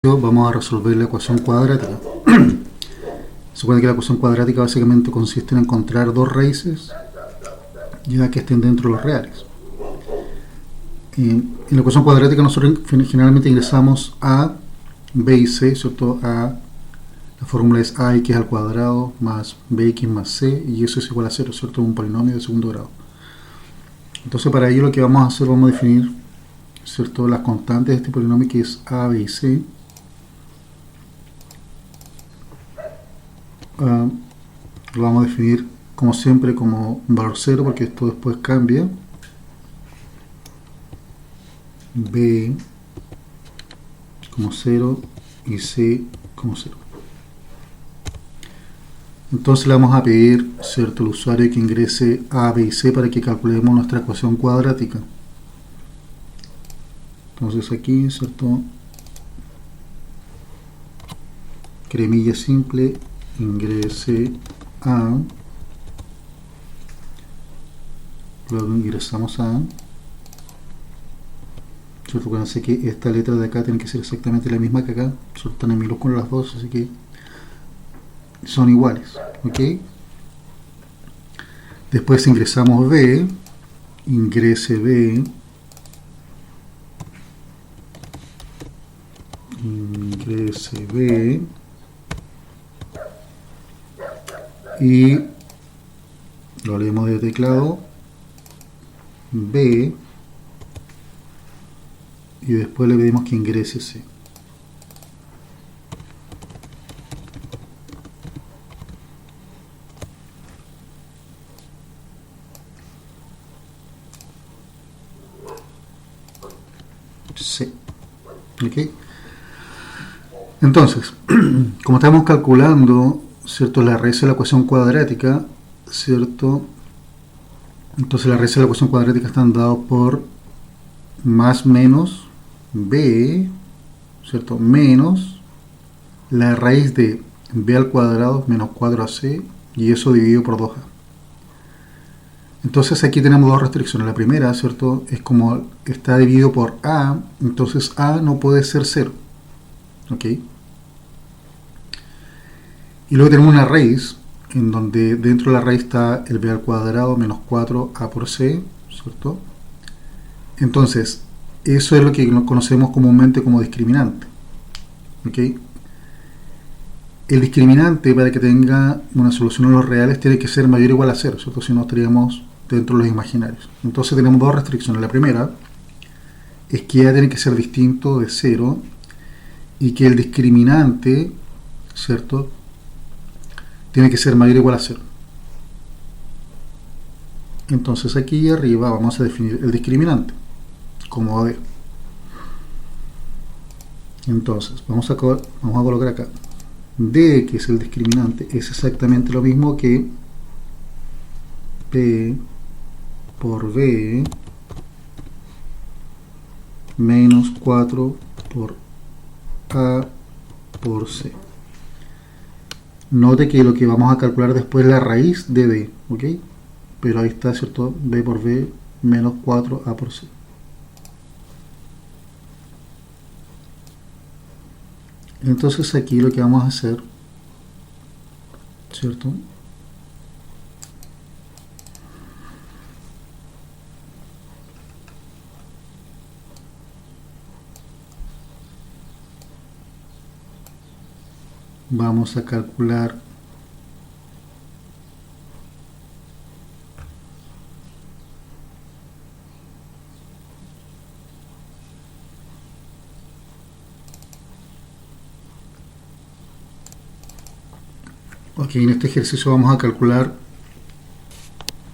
Vamos a resolver la ecuación cuadrática. Supone que la ecuación cuadrática básicamente consiste en encontrar dos raíces ya que estén dentro de los reales. En la ecuación cuadrática nosotros generalmente ingresamos a, b y c, ¿cierto? La fórmula es ax al cuadrado más bx más c, y eso es igual a 0, ¿cierto? Un polinomio de segundo grado. Entonces para ello lo que vamos a hacer, vamos a definir, ¿cierto?, las constantes de este polinomio, que es a, b y c. Lo vamos a definir como siempre como un valor 0, porque esto después cambia. B como 0 y C como 0. Entonces le vamos a pedir, ¿cierto?, al usuario que ingrese A, B y C para que calculemos nuestra ecuación cuadrática. Entonces aquí, ¿cierto?, cremilla simple, ingrese A, luego ingresamos A, ¿cierto? Acuérdense que esta letra de acá tiene que ser exactamente la misma que acá, ¿cierto? Están en minúsculas las dos, así que son iguales, ¿ok? Después ingresamos B, ingrese B, ingrese B, y lo leemos de teclado, B, y después le pedimos que ingrese C. C. ¿Ok? Entonces, como estamos calculando, ¿cierto?, la raíz de la ecuación cuadrática, ¿cierto? Entonces la raíz de la ecuación cuadrática están dados por más menos b, ¿cierto?, menos la raíz de b al cuadrado menos 4ac, y eso dividido por 2a. Entonces aquí tenemos dos restricciones. La primera, ¿cierto?, es como está dividido por a, entonces a no puede ser 0. ¿Ok? Y luego tenemos una raíz en donde dentro de la raíz está el b al cuadrado menos 4a por c, ¿cierto? Entonces, eso es lo que conocemos comúnmente como discriminante. ¿Ok? El discriminante, para que tenga una solución a los reales, tiene que ser mayor o igual a 0, ¿cierto? Si no, estaríamos dentro de los imaginarios. Entonces tenemos dos restricciones. La primera es que a tiene que ser distinto de 0 y que el discriminante, ¿cierto?, tiene que ser mayor o igual a 0. Entonces aquí arriba vamos a definir el discriminante como d. Entonces vamos a colocar acá d, que es el discriminante, es exactamente lo mismo que p por b menos 4 por a por c. Note que lo que vamos a calcular después es la raíz de b, ¿ok? Pero ahí está, ¿cierto?, b por b menos 4a por c. Entonces aquí lo que vamos a hacer, ¿cierto?, vamos a calcular en este ejercicio vamos a calcular,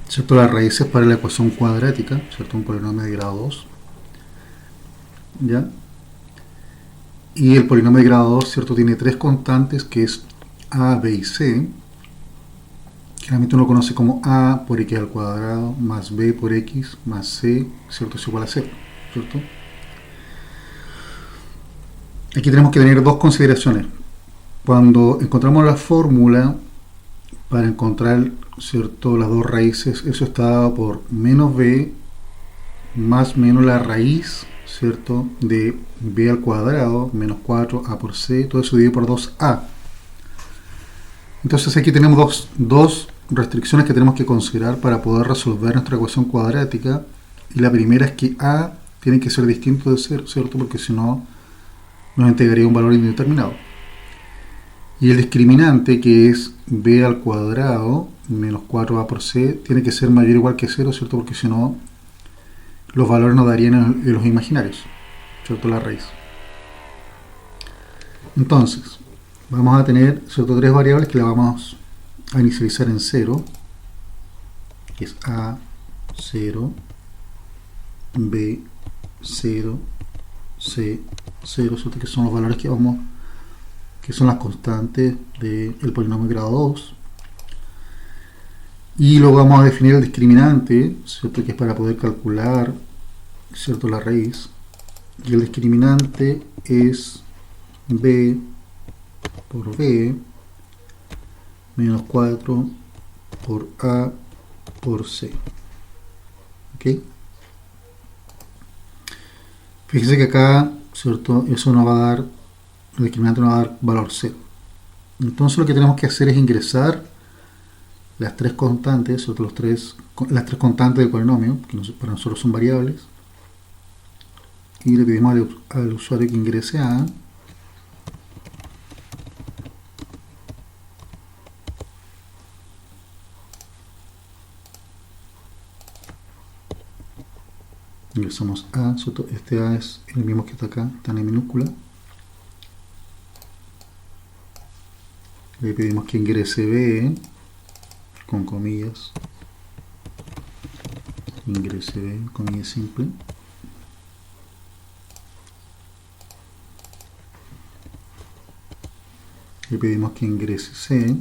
¿cierto?, las raíces para la ecuación cuadrática, ¿cierto?, un polinomio de grado 2, ¿ya? Y el polinomio de grado 2, ¿cierto?, tiene tres constantes, que es a, b y c. Generalmente uno lo conoce como a por x al cuadrado más b por x más c, ¿cierto?, es igual a 0, ¿cierto? Aquí tenemos que tener dos consideraciones. Cuando encontramos la fórmula para encontrar, ¿cierto?, las dos raíces, eso está dado por menos b más menos la raíz ¿cierto? De b al cuadrado menos 4a por c, todo eso dividido por 2a. Entonces aquí tenemos dos restricciones que tenemos que considerar para poder resolver nuestra ecuación cuadrática. Y la primera es que a tiene que ser distinto de 0, ¿cierto? Porque si no, nos entregaría un valor indeterminado. Y el discriminante, que es b al cuadrado menos 4a por c, tiene que ser mayor o igual que 0, ¿cierto? Porque si no, los valores nos darían en los imaginarios, ¿cierto? La raíz. Entonces, vamos a tener, ¿cierto? Tres variables que las vamos a inicializar en 0, que es a, 0, b, 0, c, 0, ¿cierto? Que son los valores que son las constantes del polinomio grado 2. Y luego vamos a definir el discriminante, ¿cierto? Que es para poder calcular, ¿cierto? La raíz. Y el discriminante es b por b menos 4 por a por c. ¿Ok? Fíjense que acá, ¿cierto? Eso nos va a dar, el discriminante nos va a dar valor 0. Entonces lo que tenemos que hacer es ingresar las tres constantes, ¿cierto? Las tres constantes del polinomio, que para nosotros son variables, y le pedimos al usuario que ingrese a ingresamos a, ¿cierto? Este a es el mismo que está acá, está en minúscula. Le pedimos que ingrese b, con comillas, ingrese b, comillas simple. Le pedimos que ingrese c,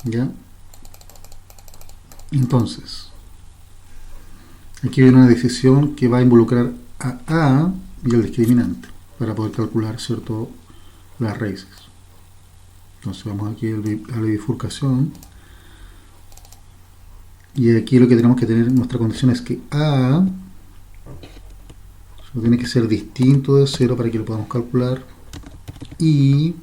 ¿ya? Entonces, aquí viene una decisión que va a involucrar a y el discriminante para poder calcular, ¿cierto?, las raíces. Entonces vamos aquí a la bifurcación, y aquí lo que tenemos que tener en nuestra condición es que a tiene que ser distinto de 0 para que lo podamos calcular, y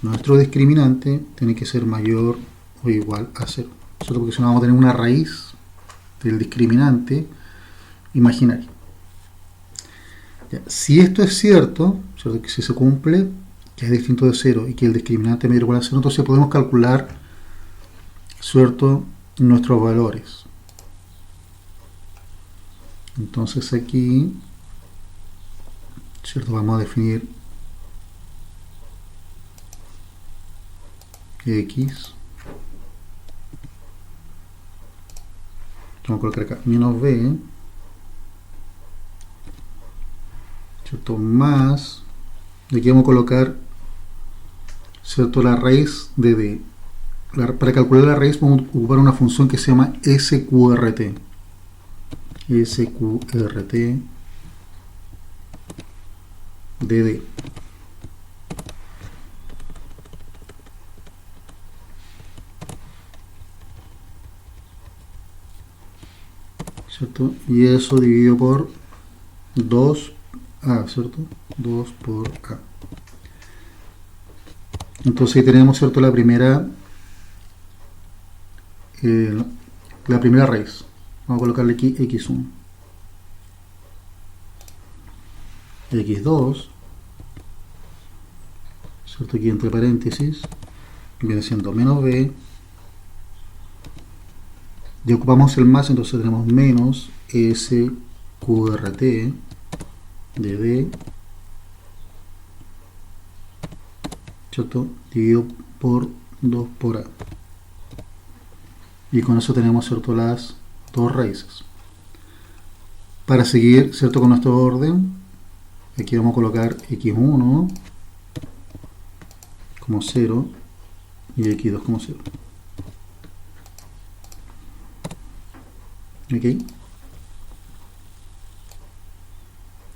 nuestro discriminante tiene que ser mayor o igual a 0, ¿cierto? Porque si no vamos a tener una raíz del discriminante imaginaria. Ya, si esto es cierto, ¿cierto? Que si se cumple, que es distinto de 0 y que el discriminante es mayor o igual a 0, entonces podemos calcular, ¿cierto?, nuestros valores. Entonces aquí, ¿cierto?, vamos a definir x, vamos a colocar acá menos b, ¿cierto?, más, y aquí vamos a colocar, ¿cierto?, la raíz de d. Para calcular la raíz vamos a ocupar una función que se llama sqrt. sqrt de d. ¿Cierto? Y eso dividido por 2a, ¿cierto? 2 por a. Entonces ahí tenemos, ¿cierto?, la primera raíz. Vamos a colocarle aquí x1, x2, ¿cierto?, aquí entre paréntesis viene siendo menos b, y ocupamos el más, entonces tenemos menos sqrt de d, ¿cierto?, dividido por 2 por a. Y con eso tenemos, ¿cierto?, las dos raíces. Para seguir, ¿cierto?, con nuestro orden, aquí vamos a colocar x1 como 0 y x2 como 0. ¿Ok?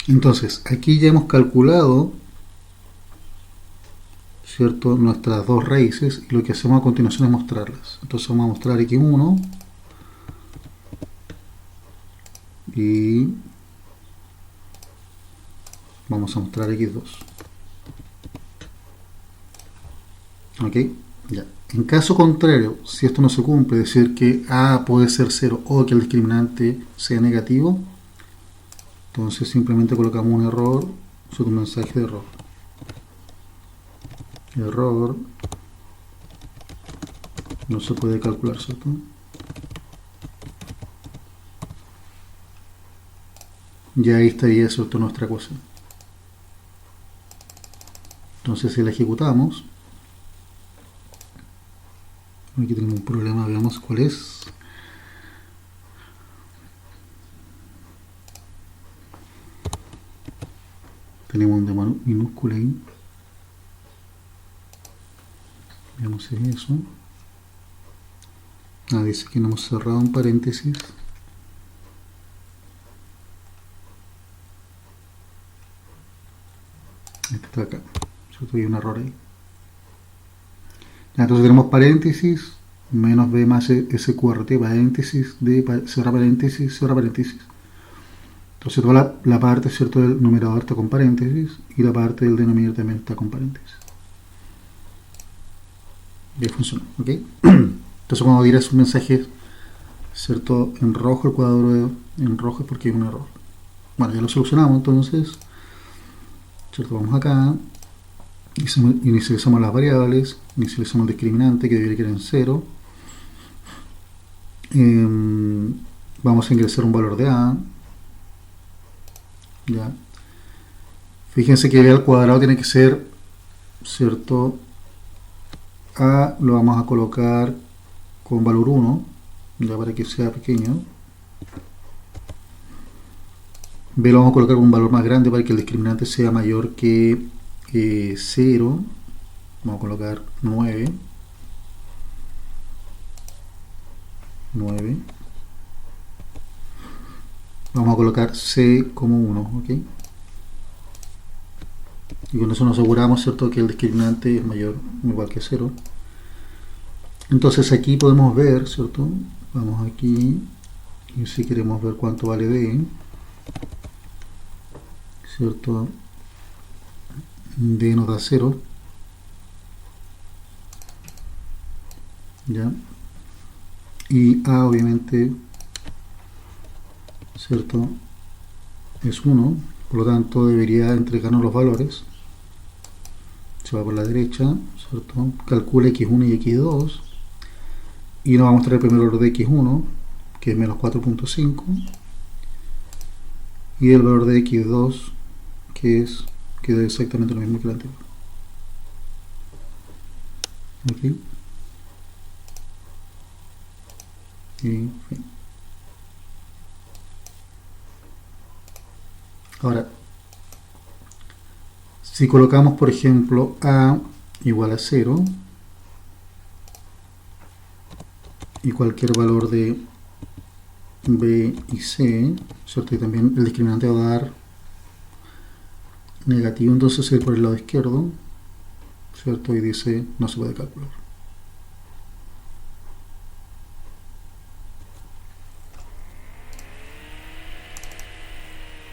Entonces, aquí ya hemos calculado, ¿cierto?, nuestras dos raíces, y lo que hacemos a continuación es mostrarlas. Entonces vamos a mostrar x1 y vamos a mostrar x2. ¿Ok? Ya. En caso contrario, si esto no se cumple, es decir, que A puede ser 0 o que el discriminante sea negativo, entonces simplemente colocamos un error, un mensaje de error. Error no se puede calcular, ¿cierto? Y ahí estaría, ¿cierto?, nuestra ecuación. Entonces si la ejecutamos, aquí tenemos un problema, veamos cuál es. Tenemos un de minúscula ahí. Veamos si es eso. Dice que no hemos cerrado un paréntesis. Este está acá, ¿cierto? Hay un error ahí. Entonces tenemos paréntesis, menos b más sqrt, paréntesis, d, cierra paréntesis, cierra paréntesis. Entonces toda la parte, ¿cierto?, del numerador está con paréntesis y la parte del denominador también está con paréntesis. Y funciona, ¿ok? Entonces cuando dirás un mensaje, ¿cierto?, en rojo, el cuadro en rojo es porque hay un error. Bueno, ya lo solucionamos, entonces, ¿cierto? Vamos acá, inicializamos las variables, inicializamos el discriminante que debería quedar en 0. Vamos a ingresar un valor de A. Ya. Fíjense que B al cuadrado tiene que ser, ¿cierto?, A lo vamos a colocar con valor 1, ya para que sea pequeño. B lo vamos a colocar con un valor más grande para que el discriminante sea mayor que 0. Vamos a colocar 9. Vamos a colocar C como 1, ¿ok? Y con eso nos aseguramos, ¿cierto?, que el discriminante es mayor o igual que 0. Entonces aquí podemos ver, ¿cierto? Vamos aquí y si queremos ver cuánto vale D, ¿cierto? D nos da 0. ¿Ya? Y A obviamente, ¿cierto?, es 1, por lo tanto debería entregarnos los valores. Se va por la derecha, ¿cierto? Calcula x1 y x2 y nos va a mostrar el primer valor de x1, que es menos 4.5, y el valor de x2, que es exactamente lo mismo que el anterior. ¿Ok? Y fin. Ahora, si colocamos, por ejemplo, A igual a 0 y cualquier valor de B y C, ¿cierto? Y también el discriminante va a dar negativo, entonces es por el lado izquierdo, ¿cierto? Y dice no se puede calcular.